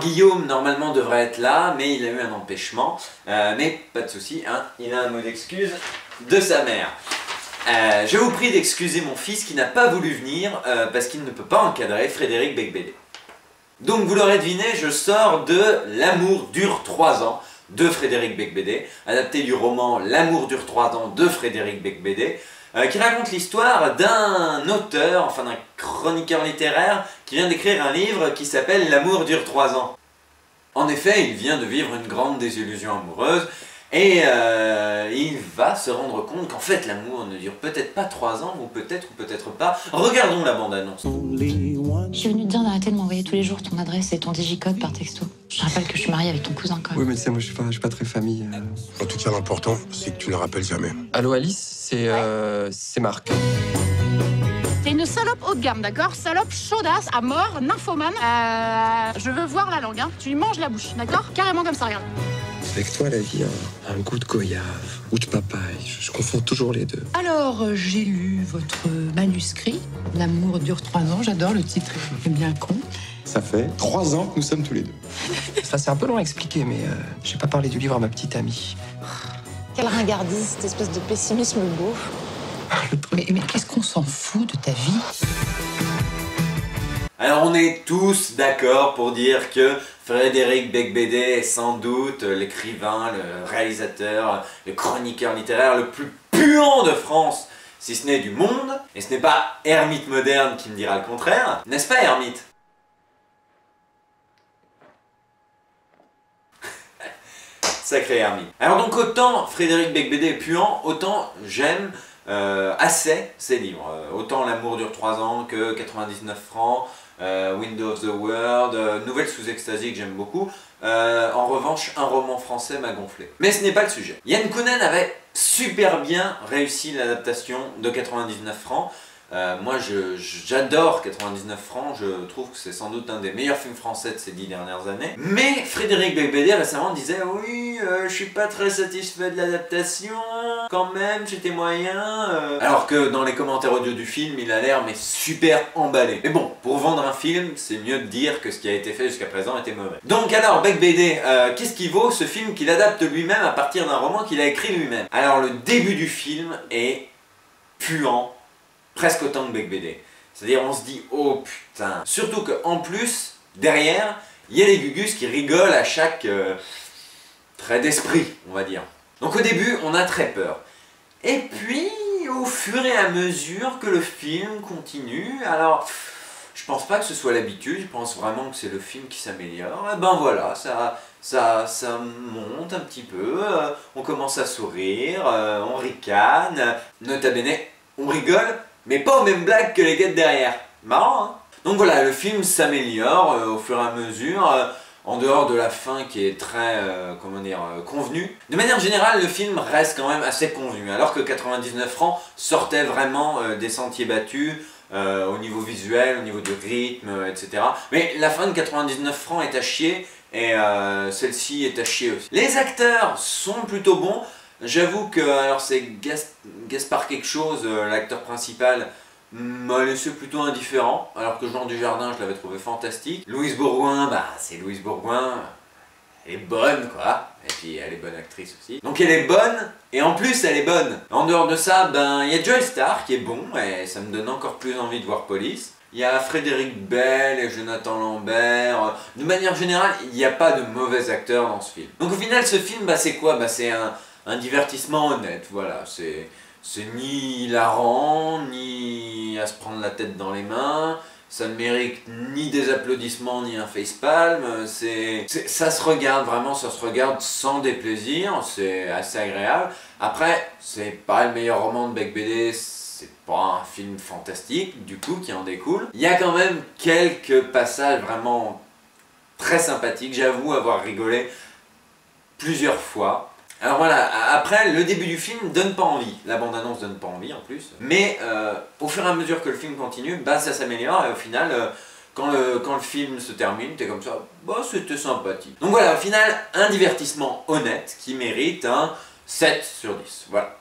Guillaume normalement devrait être là, mais il a eu un empêchement. Mais pas de souci, hein, il a un mot d'excuse de sa mère. Je vous prie d'excuser mon fils qui n'a pas voulu venir parce qu'il ne peut pas encadrer Frédéric Becbédé. Donc vous l'aurez deviné, je sors de L'amour dure 3 ans de Frédéric Becbédé, adapté du roman L'amour dure 3 ans de Frédéric Becbédé, qui raconte l'histoire d'un auteur, enfin d'un chroniqueur littéraire, qui vient d'écrire un livre qui s'appelle L'amour dure 3 ans. En effet, il vient de vivre une grande désillusion amoureuse, et il va se rendre compte qu'en fait l'amour ne dure peut-être pas 3 ans, ou peut-être pas. Regardons la bande-annonce. Je suis venue te dire d'arrêter de m'envoyer tous les jours ton adresse et ton digicode par texto. Je te rappelle que je suis mariée avec ton cousin quand même. Oui, mais tu sais, moi je suis pas très famille. En tout cas, l'important, c'est que tu ne le rappelles jamais. Allô Alice, c'est Marc. T'es une salope haut de gamme, d'accord? Salope chaudasse, à mort, nymphomane. Je veux voir la langue, hein. Tu lui manges la bouche, d'accord? Carrément comme ça, regarde. Avec toi, la vie a un goût de goyave ou de papaye. Je confonds toujours les deux. Alors, j'ai lu votre manuscrit. L'amour dure 3 ans. J'adore le titre, c'est bien con. Ça fait 3 ans que nous sommes tous les deux. Ça, c'est un peu long à expliquer, mais j'ai pas parlé du livre à ma petite amie. Quelle ringardise, cette espèce de pessimisme beau. Mais qu'est-ce qu'on s'en fout de ta vie? Alors on est tous d'accord pour dire que Frédéric Becbédé est sans doute l'écrivain, le réalisateur, le chroniqueur littéraire le plus puant de France, si ce n'est du monde. Et ce n'est pas Hermite moderne qui me dira le contraire, n'est-ce pas Hermite? Sacré Hermite. Alors donc autant Frédéric Becbédé est puant, autant j'aime assez ses livres. Autant L'amour dure 3 ans que 99 francs, Window of the World, Nouvelle sous extasie que j'aime beaucoup. En revanche, un roman français m'a gonflé. Mais ce n'est pas le sujet. Yann Kounen avait super bien réussi l'adaptation de 99 francs. Moi j'adore 99 francs, je trouve que c'est sans doute un des meilleurs films français de ces 10 dernières années. Mais Frédéric Becbédé récemment disait oui, je suis pas très satisfait de l'adaptation, quand même, j'étais moyen. Alors que dans les commentaires audio du film, il a l'air mais super emballé. Mais bon, pour vendre un film, c'est mieux de dire que ce qui a été fait jusqu'à présent était mauvais. Donc alors Becbédé, qu'est-ce qui vaut ce film qu'il adapte lui-même à partir d'un roman qu'il a écrit lui-même? Alors le début du film est puant, presque autant que Becbédé. C'est-à-dire on se dit oh putain. Surtout qu'en plus, derrière, il y a les Gugus qui rigolent à chaque trait d'esprit, on va dire. Donc au début, on a très peur. Et puis, au fur et à mesure que le film continue, alors je pense pas que ce soit l'habitude, je pense vraiment que c'est le film qui s'améliore. Et ben voilà, ça monte un petit peu, on commence à sourire, on ricane, nota bene, on rigole, mais pas aux mêmes blagues que les gars de derrière. Marrant, hein? Donc voilà, le film s'améliore au fur et à mesure, en dehors de la fin qui est très, comment dire, convenue. De manière générale, le film reste quand même assez convenu, alors que 99 francs sortait vraiment des sentiers battus, au niveau visuel, au niveau du rythme, etc. Mais la fin de 99 francs est à chier, et celle-ci est à chier aussi. Les acteurs sont plutôt bons. J'avoue que, alors c'est Gaspard quelque chose, l'acteur principal, m'a laissé plutôt indifférent, alors que Jean Dujardin, je l'avais trouvé fantastique. Louise Bourgoin, bah c'est Louise Bourgoin, elle est bonne quoi, et puis elle est bonne actrice aussi. Donc elle est bonne, et en plus elle est bonne. En dehors de ça, ben il y a Joy Starr qui est bon, et ça me donne encore plus envie de voir Police. Il y a Frédéric Bell et Jonathan Lambert. De manière générale, il n'y a pas de mauvais acteurs dans ce film. Donc au final, ce film, bah c'est quoi? Bah c'est un divertissement honnête, voilà. C'est ni hilarant, ni à se prendre la tête dans les mains. Ça ne mérite ni des applaudissements, ni un facepalm. Ça se regarde, vraiment, ça se regarde sans déplaisir. C'est assez agréable. Après, c'est pas le meilleur roman de Becbédé. C'est pas un film fantastique, du coup, qui en découle. Il y a quand même quelques passages vraiment très sympathiques. J'avoue avoir rigolé plusieurs fois. Alors voilà, après, le début du film donne pas envie. La bande-annonce donne pas envie en plus. Mais au fur et à mesure que le film continue, bah ça s'améliore et au final, quand le film se termine, t'es comme ça, bah c'était sympathique. Donc voilà, au final, un divertissement honnête qui mérite un 7 sur 10. Voilà.